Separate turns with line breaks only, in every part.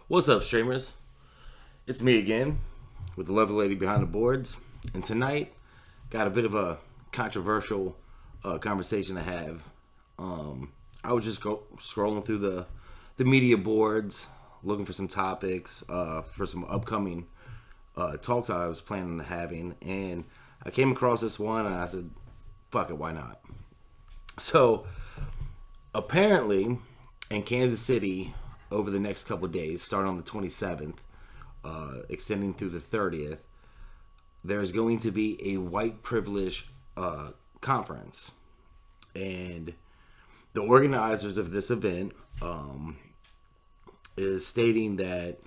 What's up, streamers? It's me again with the lovely lady behind the boards. And tonight, got a bit of a controversial conversation to have. I was just scrolling through the media boards, looking for some topics for some upcoming talks I was planning on having. And I came across this one and I said, fuck it, why not? So, apparently, in Kansas City, over the next couple of days, starting on the 27th, extending through the 30th, there's going to be a white privilege conference. And the organizers of this event is stating that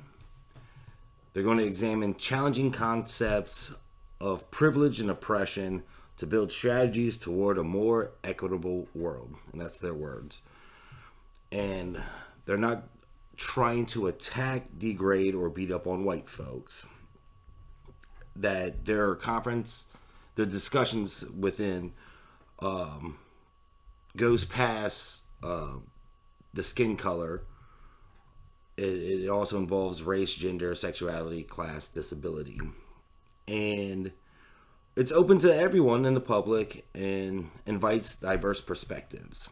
they're going to examine challenging concepts of privilege and oppression to build strategies toward a more equitable world. And that's their words. And they're not trying to attack, degrade, or beat up on white folks. That their conference, the discussions within goes past the skin color. It also involves race, gender, sexuality, class, disability. And it's open to everyone in the public and invites diverse perspectives.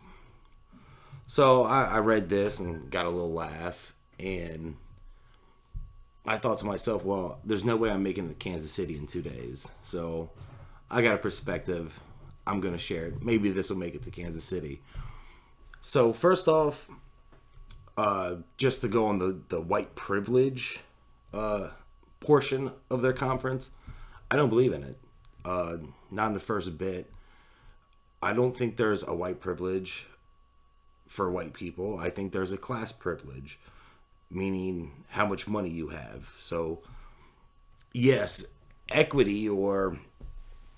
So I read this and got a little laugh, and I thought to myself, well, there's no way I'm making it to Kansas City in 2 days. So I got a perspective. I'm going to share it. Maybe this will make it to Kansas City. So first off, just to go on the white privilege portion of their conference, I don't believe in it. Not in the first bit. I don't think there's a white privilege for white people. I think there's a class privilege, meaning how much money you have. So, yes, equity or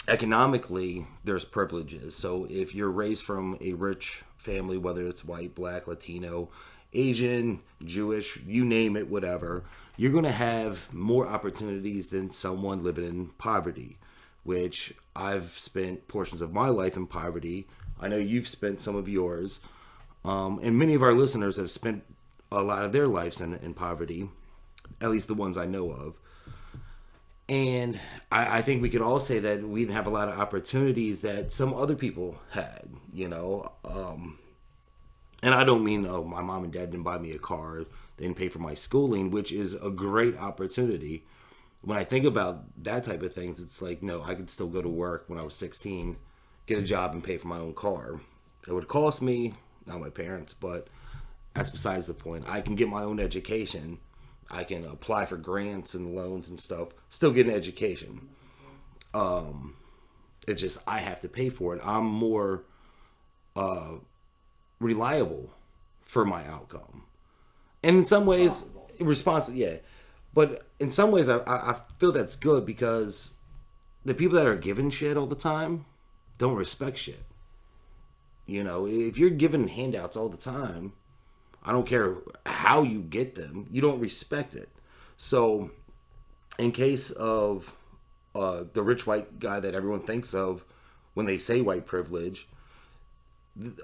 economically, there's privileges. So, if you're raised from a rich family, whether it's white, black, Latino, Asian, Jewish, you name it, whatever, you're going to have more opportunities than someone living in poverty, which I've spent portions of my life in poverty. I know you've spent some of yours. And many of our listeners have spent a lot of their lives in poverty, at least the ones I know of. And I think we could all say that we didn't have a lot of opportunities that some other people had, you know. And I don't mean, oh, my mom and dad didn't buy me a car, they didn't pay for my schooling, which is a great opportunity. When I think about that type of things, it's like, no, I could still go to work when I was 16, get a job and pay for my own car. It would cost me, not my parents, but that's besides the point. I can get my own education. I can apply for grants and loans and stuff. Still get an education. It's just I have to pay for it. I'm more reliable for my outcome, and in some ways, responsible. Yeah, but in some ways, I feel that's good because the people that are given shit all the time don't respect shit. You know, if you're given handouts all the time, I don't care how you get them, you don't respect it. So, in case of the rich white guy that everyone thinks of when they say white privilege,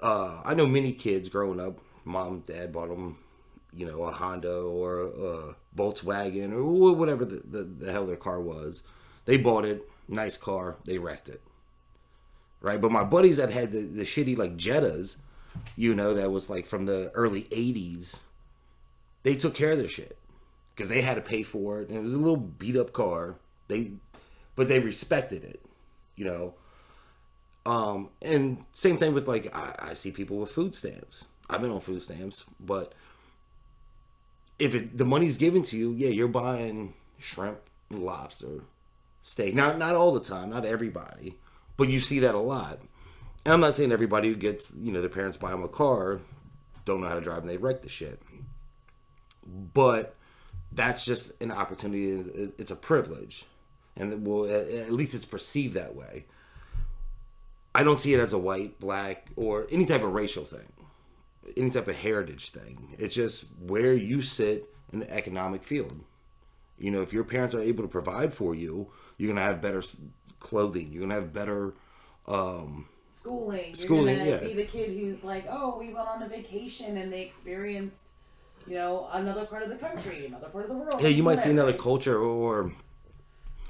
I know many kids growing up, mom, dad bought them, you know, a Honda or a Volkswagen or whatever the hell their car was. They bought it, nice car, they wrecked it. Right, but my buddies that had the shitty like Jettas, you know, that was like from the early 80s, they took care of their shit because they had to pay for it, and it was a little beat up car. But they respected it, you know. And same thing with like I see people with food stamps. I've been on food stamps, but if the money's given to you, yeah, you're buying shrimp and lobster, steak. Not all the time, not everybody. But you see that a lot. And I'm not saying everybody who gets, you know, their parents buy them a car don't know how to drive and they wreck the shit. But that's just an opportunity. It's a privilege. And well, at least it's perceived that way. I don't see it as a white, black, or any type of racial thing. Any type of heritage thing. It's just where you sit in the economic field. You know, if your parents are able to provide for you, you're going to have better clothing. You're gonna have better
schooling.
Schooling,
You're gonna
yeah.
be the kid who's like, oh, we went on a vacation and they experienced another part of the country, another part of the world.
Yeah, you might see
Whatever,
another
right?
culture or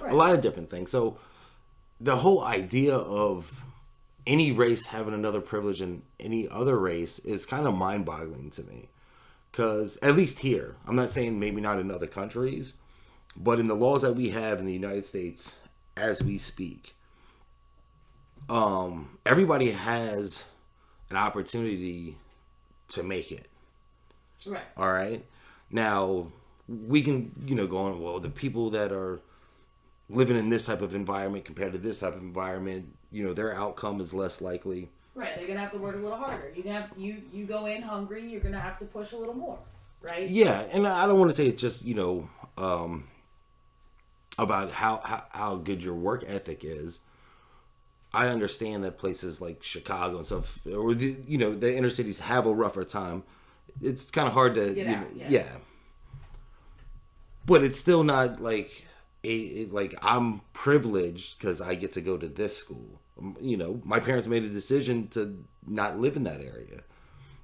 a
Right.
lot of different things. So the whole idea of any race having another privilege than any other race is kind of mind-boggling to me. Because at least here, I'm not saying maybe not in other countries, but in the laws that we have in the United States as we speak, everybody has an opportunity to make it.
Right.
All right. Now we can, go on. Well, the people that are living in this type of environment compared to this type of environment, their outcome is less likely.
Right. They're gonna have to work a little harder. You go in hungry. You're gonna have to push a little more. Right.
Yeah, and I don't want to say it's just about how good your work ethic is. I understand that places like Chicago and stuff, or the inner cities have a rougher time. It's kind of hard to,
Get out. Yeah.
yeah. But it's still not like like I'm privileged because I get to go to this school. My parents made a decision to not live in that area.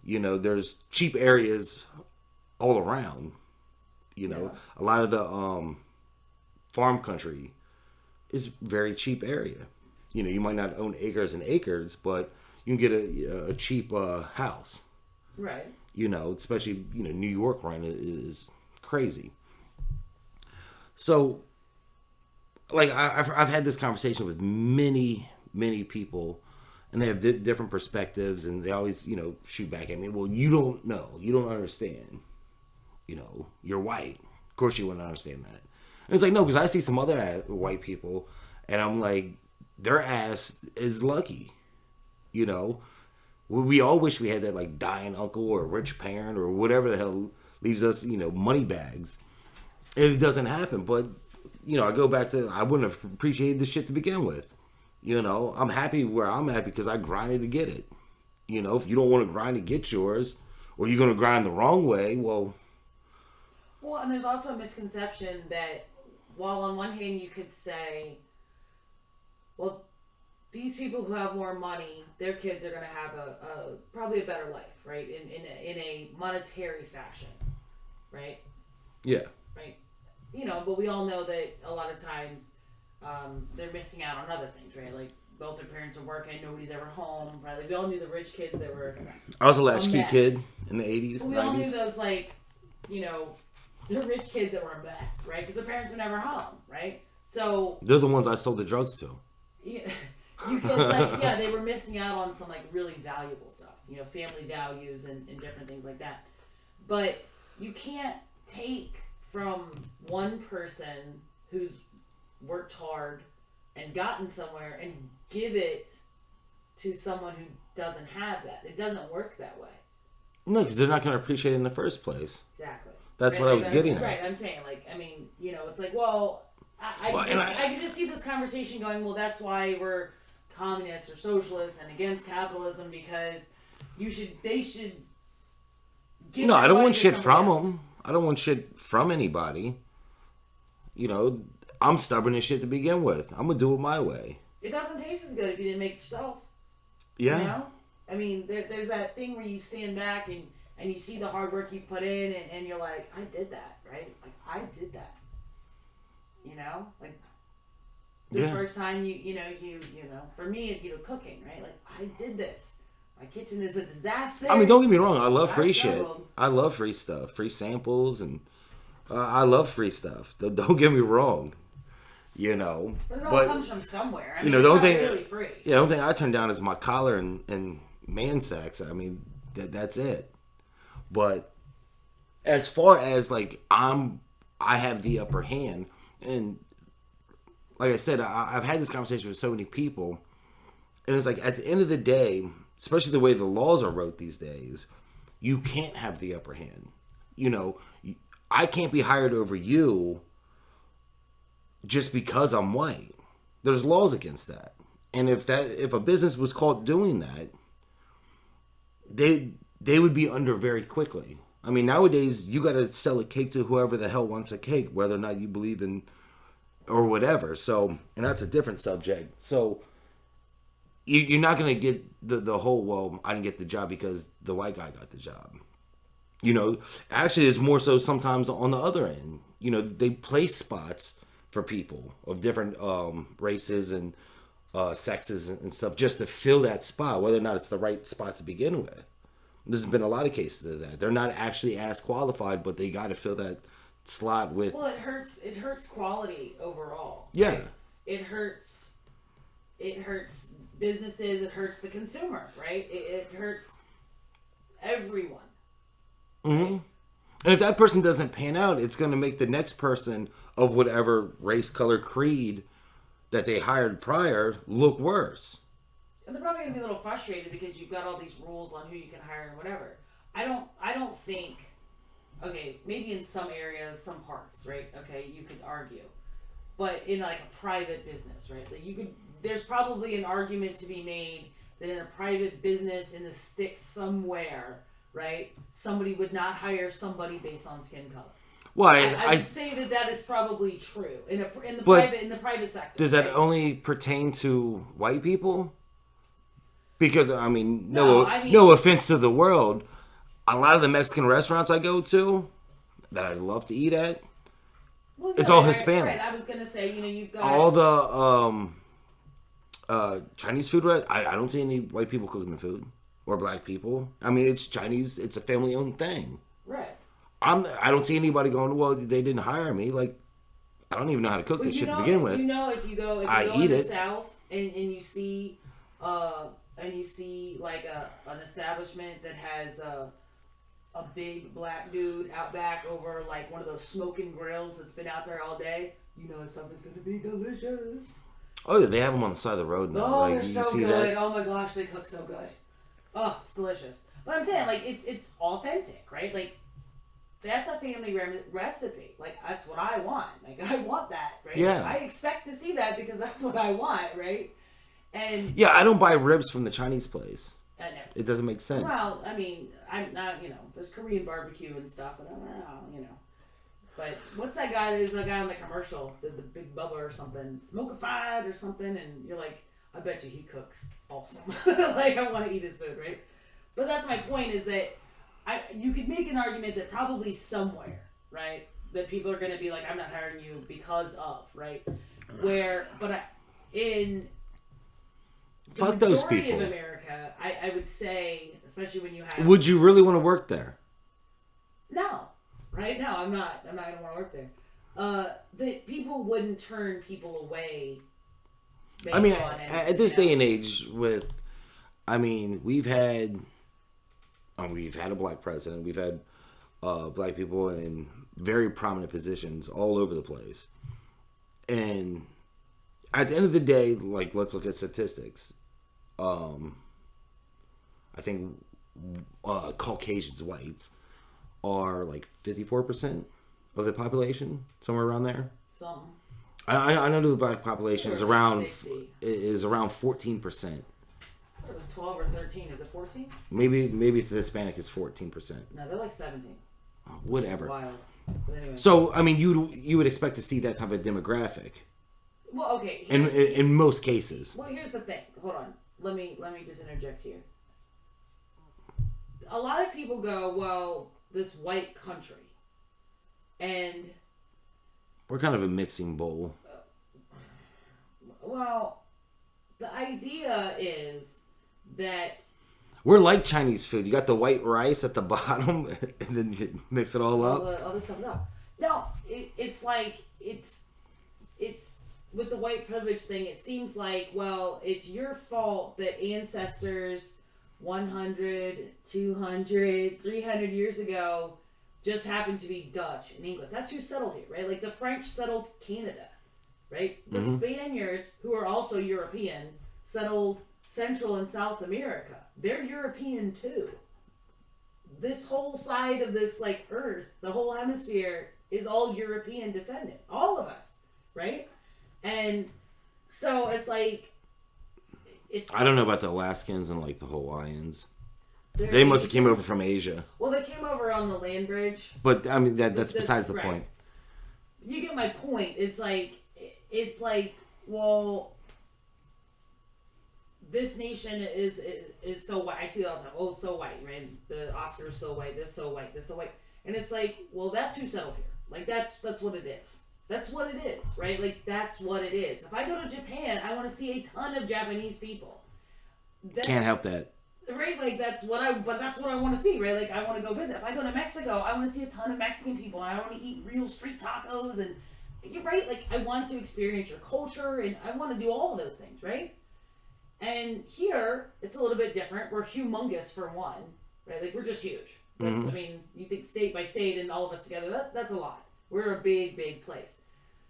There's cheap areas all around.
Yeah.
A lot of the farm country is very cheap area. You might not own acres and acres, but you can get a cheap house.
Right.
Especially New York rent is crazy. So, like I've had this conversation with many people, and they have different perspectives, and they always shoot back at me. Well, you don't know, you don't understand. You're white. Of course, you wouldn't understand that. And it's like no, because I see some other white people, and I'm like, their ass is lucky. We all wish we had that like dying uncle or rich parent or whatever the hell leaves us money bags. And it doesn't happen, but I go back to I wouldn't have appreciated this shit to begin with. I'm happy where I'm at because I grinded to get it. If you don't want to grind to get yours, or you're going to grind the wrong way, well.
Well, and there's also a misconception that while on one hand you could say, well, these people who have more money, their kids are going to have a probably a better life, right? In a monetary fashion, right?
Yeah.
Right. But we all know that a lot of times they're missing out on other things, right? Like both their parents are working, nobody's ever home, right? Like we all knew the rich kids that were.
I was a latchkey kid in the 80s,
we
90s.
all knew those the rich kids that were a mess, right? Because their parents were never home, right? So
they're the ones I sold the drugs to.
Yeah, you kids they were missing out on some really valuable stuff, family values and different things like that. But you can't take from one person who's worked hard and gotten somewhere and give it to someone who doesn't have that. It doesn't work that way.
No, because they're not going to appreciate it in the first place.
Exactly.
That's what I was getting at.
Right, I'm saying, it's like, well, I can just see this conversation going, well, that's why we're communists or socialists and against capitalism because they should give.
No, I don't want shit from them. I don't want shit from anybody. I'm stubborn as shit to begin with. I'm gonna do it my way.
It doesn't taste as good if you didn't make it yourself.
Yeah.
There's that thing where you stand back and you see the hard work you put in and you're like, I did that, right? Like I did that. The first time you for me, cooking, right? Like I did this. My kitchen is a disaster.
Don't get me wrong. I love free shit. I love free stuff, free samples, and I love free stuff. Don't get me wrong.
But it all comes from somewhere.
The only thing,
really free.
Yeah, the only thing I turn down is my collar and man sex. That's it. But as far as I have the upper hand, and like I said, I've had this conversation with so many people, and it's like at the end of the day, especially the way the laws are wrote these days, you can't have the upper hand. I can't be hired over you just because I'm white. There's laws against that. And if a business was caught doing that, they would be under very quickly. Nowadays you got to sell a cake to whoever the hell wants a cake, whether or not you believe in or whatever. So, and that's a different subject. So you're not going to get the whole, well, I didn't get the job because the white guy got the job. You know, actually, it's more so sometimes on the other end. You know, they place spots for people of different races and sexes and stuff just to fill that spot, whether or not it's the right spot to begin with. There's been a lot of cases of that. They're not actually as qualified, but they got to fill that slot with.
Well, it hurts. It hurts quality overall.
Yeah.
Right? It hurts. It hurts businesses. It hurts the consumer. Right. It hurts everyone.
Mm-hmm. And if that person doesn't pan out, it's going to make the next person of whatever race, color, creed that they hired prior look worse.
And they're probably going to be a little frustrated because you've got all these rules on who you can hire and whatever. I don't think. Okay, maybe in some areas, some parts, right? Okay, you could argue, but in like a private business, right? Like you could. There's probably an argument to be made that in a private business in the sticks somewhere, right? Somebody would not hire somebody based on skin color.
Well,
I would say that is probably true in the private sector.
Does that
right?
only pertain to white people? Because I mean,
No,
no offense to the world, a lot of the Mexican restaurants I go to that I love to eat at,
well,
it's
right,
all Hispanic.
Right. I was gonna say, you've got
all the Chinese food. I don't see any white people cooking the food or black people. I mean, it's Chinese. It's a family-owned thing.
right.
I don't see anybody going, well, they didn't hire me. Like, I don't even know how to cook this shit to begin with.
You know, if you go
eat
in the
it.
South and you see like an establishment that has a big black dude out back over like one of those smoking grills that's been out there all day, you know that stuff is gonna be delicious.
Oh, yeah, they have them on the side of the road now.
Oh,
like,
they're
you
so
see
good.
that?
Oh my gosh, they cook so good. Oh, it's delicious. But I'm saying, like, it's authentic, right? Like, that's a family recipe. Like, that's what I want. Like, I want that, right?
Yeah.
Like, I expect to see that because that's what I want, right? And
Yeah, I don't buy ribs from the Chinese place.
I know.
It doesn't make sense.
Well, I mean, I'm not, there's Korean barbecue and stuff, and I don't know, But what's that guy? There's a guy on the commercial, the Big Bubba or something, Smokified or something, and you're like, I bet you he cooks awesome. Like, I want to eat his food, right? But that's my point, is that you could make an argument that probably somewhere, right, that people are going to be like, I'm not hiring you because of, right? In the
Fuck those
majority
people.
of America, I would say, especially when you have...
Would you really want to work there?
No. Right? No, I'm not going to want to work there. That people wouldn't turn people away based
I mean,
on it,
at this day and age, we've had a black president. We've had black people in very prominent positions all over the place. And at the end of the day, like, let's look at statistics. I think Caucasians, whites, are like 54% of the population, somewhere around there.
Something.
I know the black population is around
60.
14%.
It was 12 or 13. Is it 14?
Maybe it's the Hispanic is 14%.
No, they're like 17.
Whatever.
Wild. But anyway.
So I mean, you would expect to see that type of demographic.
Well, okay.
In most cases.
Well, here's the thing. Hold on. Let me just interject here. A lot of people go, well, this white country, and
we're kind of a mixing bowl.
Well, the idea is that
we're like Chinese food. You got the white rice at the bottom, and then you mix it all up.
All the other stuff up. No, it's like it's with the white privilege thing. It seems like, well, it's your fault that ancestors 100, 200, 300 years ago just happened to be Dutch and English. That's who settled here, right? Like the French settled Canada, right? The Spaniards, who are also European, settled Central and South America. They're European too. This whole side of this like Earth, the whole hemisphere, is all European descendant. All of us, right? And so it's like
I don't know about the Alaskans and like the Hawaiians.
They're
They must have came over from Asia.
Well, they came over on the land bridge.
But I mean that's besides the
right.
point.
You get my point. It's like, well, this nation is so white. I see it all the time. Oh, so white, right? The Oscars so white. This so white. This so white. And it's like, well, that's who settled here. Like that's what it is. That's what it is, right? Like that's what it is. If I go to Japan, I want to see a ton of Japanese people.
Can't help that.
Right, like that's what I want to see, right? Like I want to go visit. If I go to Mexico, I want to see a ton of Mexican people, and I want to eat real street tacos, and you're right. Like I want to experience your culture, and I want to do all of those things, right? And here, it's a little bit different. We're humongous for one, right? Like we're just huge.
Mm-hmm.
I mean, you think state by state and all of us together, that's a lot. We're a big, big place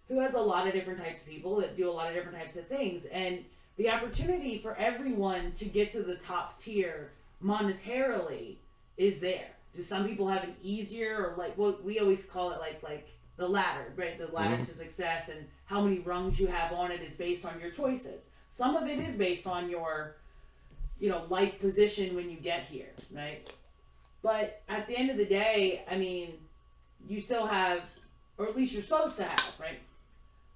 who has a lot of different types of people that do a lot of different types of things, and the opportunity for everyone to get to the top tier monetarily is there. Do some people have an easier, or like what we always call it, like the ladder, right? The ladder to success, and how many rungs you have on it is based on your choices. Some of it is based on your, life position when you get here, right? But at the end of the day, I mean, you still have, or at least you're supposed to have, right,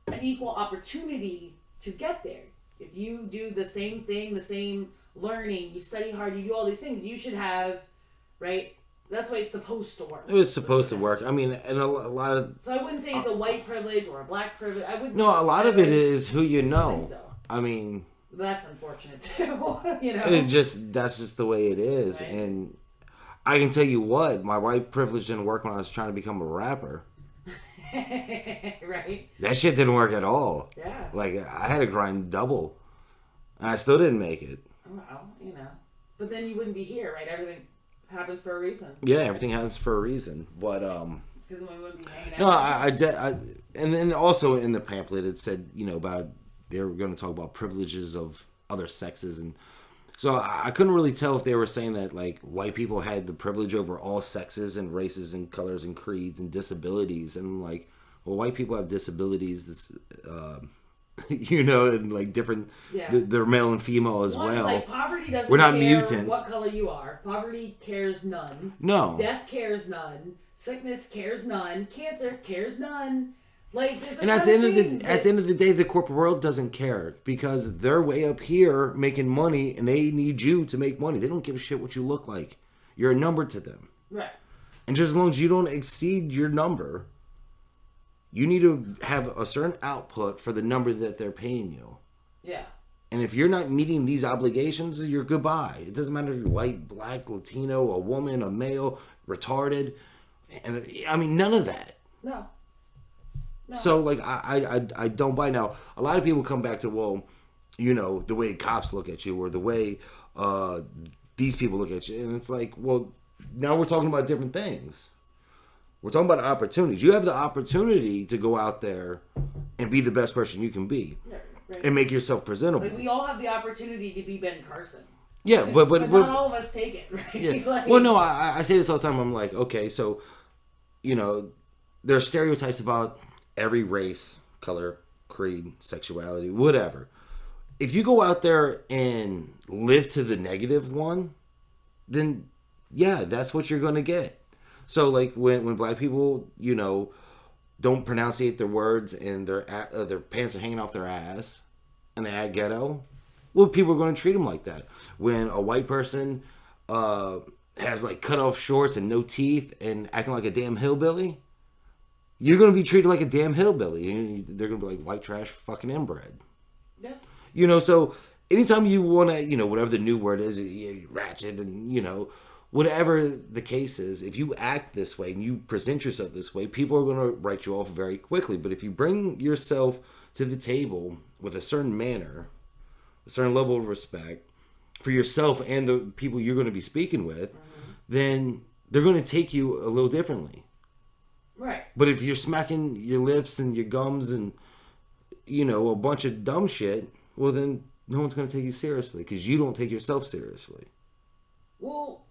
an equal opportunity to get there. If you do the same thing, the same learning, you study hard, you do all these things, you should have, right? That's why it's supposed to work.
It was supposed to work. I mean, and a lot of...
So I wouldn't say it's a white privilege or a black privilege. I wouldn't...
No, a lot of it is who you know.
So.
I mean...
That's unfortunate too,
That's just the way it is. Right. And I can tell you what, my white privilege didn't work when I was trying to become a rapper.
Right.
That shit didn't work at all.
Yeah.
Like, I had to grind double. And I still didn't make it.
Well, But then you wouldn't be here, right? Everything happens for a reason.
Yeah, everything happens for a reason. But,
because we wouldn't be hanging out.
No, I and then also in the pamphlet it said, about, they were going to talk about privileges of other sexes. And so I couldn't really tell if they were saying that, like, white people had the privilege over all sexes and races and colors and creeds and disabilities. And, like, well, white people have disabilities, and, like, different... Yeah. They're male and female as well.
It's like poverty doesn't
We're not
care
mutants.
What color you are. Poverty cares none.
No.
Death cares none. Sickness cares none. Cancer cares none. Like,
and at the end of the day, the corporate world doesn't care because they're way up here making money, and they need you to make money. They don't give a shit what you look like. You're a number to them,
right?
And just as long as you don't exceed your number, you need to have a certain output for the number that they're paying you.
Yeah.
And if you're not meeting these obligations, you're goodbye. It doesn't matter if you're white, black, Latino, a woman, a male, retarded, and I mean none of that.
No.
So, like, I don't buy. Now, a lot of people come back to, well, the way cops look at you or the way these people look at you. And it's like, well, now we're talking about different things. We're talking about opportunities. You have the opportunity to go out there and be the best person you can be. Yeah, right. And make yourself presentable.
Like, we all have the opportunity to be Ben Carson.
Yeah, but
not all of us take it, right?
Yeah.
Like,
well, no, I say this all the time. I'm like, okay, so, there are stereotypes about every race, color, creed, sexuality, whatever. If you go out there and live to the negative one, then yeah, that's what you're going to get. So like when black people, don't pronunciate their words and their pants are hanging off their ass and they act ghetto, well, people are going to treat them like that. When a white person has like cut off shorts and no teeth and acting like a damn hillbilly, you're going to be treated like a damn hillbilly. They're going to be like white trash fucking inbred. Yeah. So anytime you want to, whatever the new word is, ratchet and, whatever the case is, if you act this way and you present yourself this way, people are going to write you off very quickly. But if you bring yourself to the table with a certain manner, a certain level of respect for yourself and the people you're going to be speaking with, then they're going to take you a little differently.
Right.
But if you're smacking your lips and your gums and, a bunch of dumb shit, well, then no one's going to take you seriously because you don't take yourself seriously.
Well,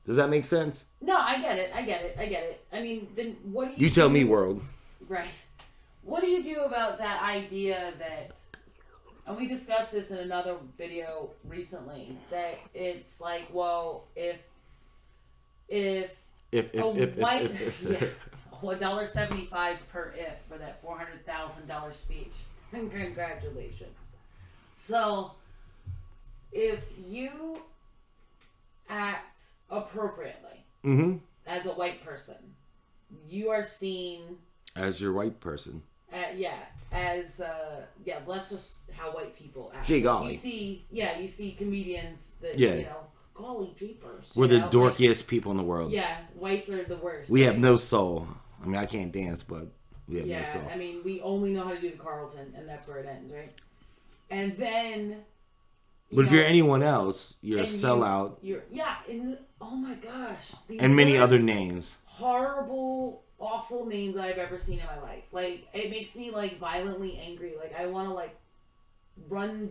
Does that make sense?
No, I get it. I mean, then what do you...
You tell me, world.
Right. What do you do about that idea that... And we discussed this in another video recently, that it's like, well, if $1.75 per if for that $400,000 speech. Congratulations. So, if you act appropriately as a white person, you are seen
as your white person.
That's just how white people act.
Gee golly.
You see comedians that, golly jeepers.
We're the dorkiest people in the world.
Yeah, whites are the worst.
We have no soul. I mean, I can't dance, but we have no soul.
I mean, we only know how to do the Carlton, and that's where it ends, right? And then...
But if you're anyone else, you're a sellout.
Oh my gosh.
And many other names.
Horrible, awful names I've ever seen in my life. Like, it makes me, like, violently angry. Like, I want to, like,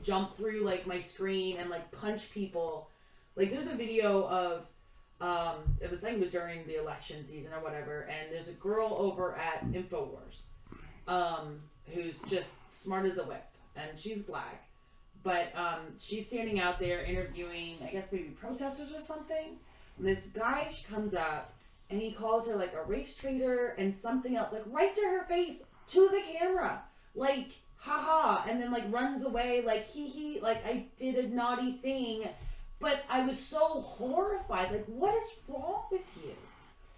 jump through, like, my screen and, like, punch people. Like, there's a video of, I think it was during the election season or whatever, and there's a girl over at InfoWars, who's just smart as a whip, and she's black. But she's standing out there interviewing, I guess maybe protesters or something. And this guy comes up and he calls her like a race traitor and something else, like right to her face, to the camera, like haha, and then like runs away, like hee, like I did a naughty thing. But I was so horrified, like what is wrong with you?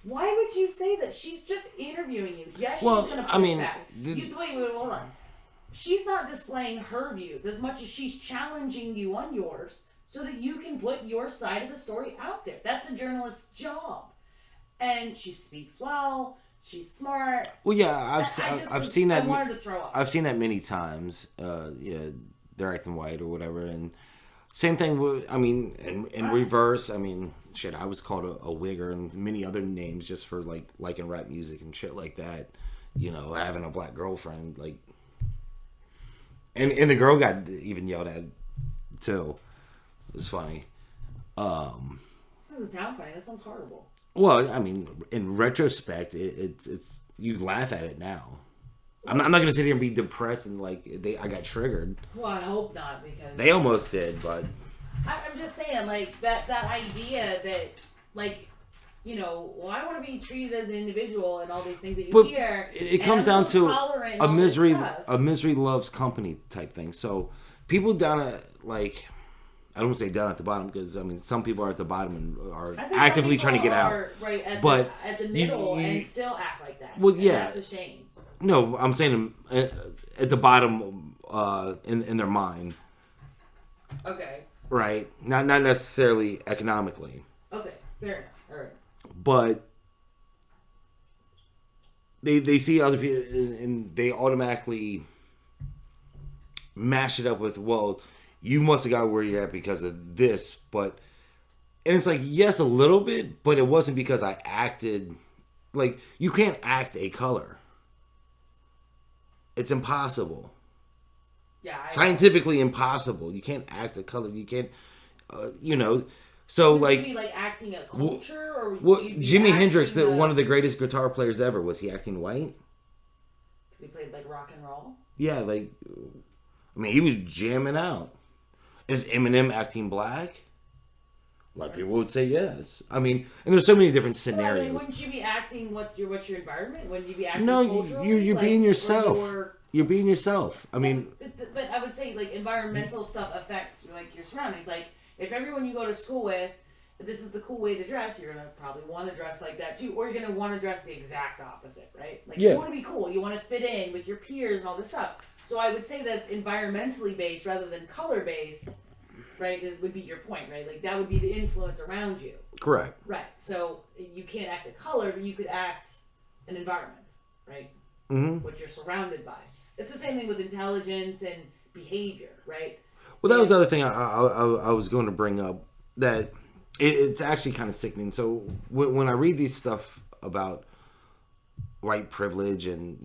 Why would you say that? She's just interviewing you. Yes, she's gonna push back. Wait, hold on. She's not displaying her views as much as she's challenging you on yours so that you can put your side of the story out there. That's a journalist's job. And she speaks well. She's smart.
Well, yeah, I've seen that.
I wanted to throw up.
I've seen that many times. They're acting white or whatever. And same thing with, I mean, in reverse, I mean, shit, I was called a wigger and many other names just for like liking rap music and shit like that. You know, having a black girlfriend, like. And the girl got even yelled at too. It was funny.
That doesn't sound funny. That sounds horrible.
Well, I mean, in retrospect, it's you laugh at it now. I'm not gonna sit here and be depressed and like I got triggered.
Well, I hope not, because
they almost did, but
I'm just saying, like that idea that like. You know, well, I want to be treated as an individual and all these things that you hear.
It comes down to a misery loves company type thing. So people down at like, I don't want to say down at the bottom because I mean some people are at the bottom and are actively trying to get out.
Right at the middle and still act like that.
Well, yeah,
that's a shame.
No, I'm saying at the bottom in their mind.
Okay.
Right, not necessarily economically.
Okay, fair enough. All right.
But they see other people and they automatically mash it up with, well, you must have got where you're at because of this. And it's like, yes, a little bit, but it wasn't because I acted. Like, you can't act a color. It's impossible.
Yeah.
Scientifically impossible. You can't act a color. You can't, So
would
like,
you be like acting a culture, or
Jimi Hendrix, one of the greatest guitar players ever, was he acting white?
Because he played like rock and roll.
Yeah, like, I mean, he was jamming out. Is Eminem acting black? A lot of people would say yes. I mean, and there's so many different scenarios.
Well, I mean, wouldn't you be acting what's your environment? Wouldn't you be acting
culturally? You're like, being yourself. You're being yourself. I mean,
but I would say like environmental stuff affects like your surroundings. Like, if everyone you go to school with, this is the cool way to dress, you're going to probably want to dress like that too. Or you're going to want to dress the exact opposite, right? Like, you want to be cool. You want to fit in with your peers and all this stuff. So I would say that's environmentally based rather than color based, right? Would be your point, right? Like, that would be the influence around you.
Correct.
Right. So you can't act a color, but you could act an environment, right?
Mm-hmm.
What you're surrounded by. It's the same thing with intelligence and behavior, right?
Well, that was the other thing I was going to bring up, that it's actually kind of sickening. So when I read these stuff about white privilege and,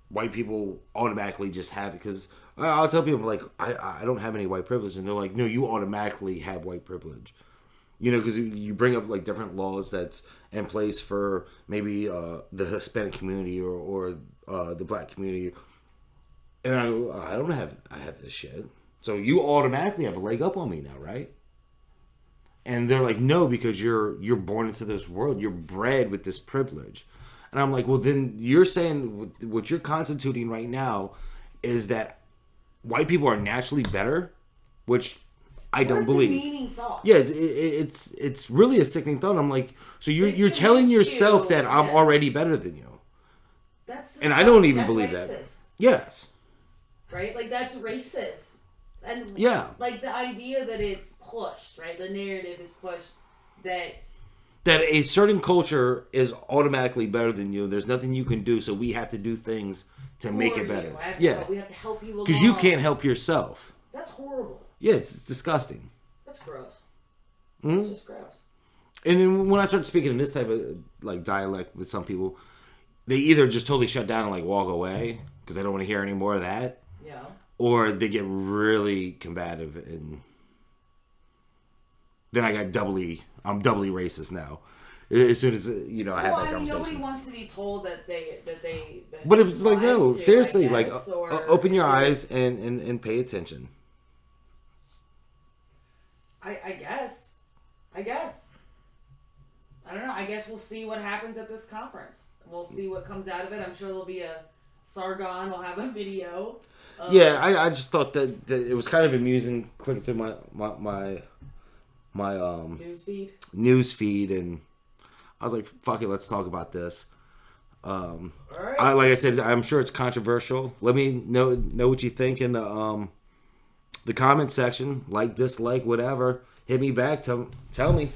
white people automatically just have it, because I'll tell people, like, I don't have any white privilege. And they're like, no, you automatically have white privilege. Because you bring up, like, different laws that's in place for maybe the Hispanic community or the black community. And I go, I have this shit. So you automatically have a leg up on me now, right? And they're like, no, because you're born into this world. You're bred with this privilege. And I'm like, well, then you're saying what you're constituting right now is that white people are naturally better, which I don't
What a
believe.
demeaning thought.
Yeah, it's really a sickening thought. I'm like, so you're
It
telling
makes
yourself
you-
that I'm
yeah.
already better than you,
That's
and I don't even
that's
believe
racist,
that. Yes.
right? Like that's racist, and
Yeah.
like the idea that it's pushed, right? The narrative is pushed that
That a certain culture is automatically better than you. There's nothing you can do, so we have to do things to make
for
it better.
you.
Yeah,
We have to help you along.
because you can't help yourself.
That's horrible.
Yeah, it's disgusting.
That's gross.
Mhm.
It's just gross.
And then when I start speaking in this type of like dialect with some people, they either just totally shut down and like walk away because they don't want to hear any more of that,
Yeah.
or they get really combative, and then I'm doubly racist now. As soon as I have that
Nobody
conversation.
wants to be told that they.
But it's like, no,
lied to,
seriously,
I
like
guess, or
open your
it's-
eyes and pay attention.
I guess. I don't know. I guess we'll see what happens at this conference. We'll see what comes out of it. I'm sure there'll be a Sargon will have a video.
Yeah, I just thought that it was kind of amusing clicking through my
Newsfeed.
news feed, and I was like, fuck it, let's talk about this.
All right.
Like I said, I'm sure it's controversial. Let me know what you think in the comment section. Like, dislike, whatever. Hit me back. Tell me.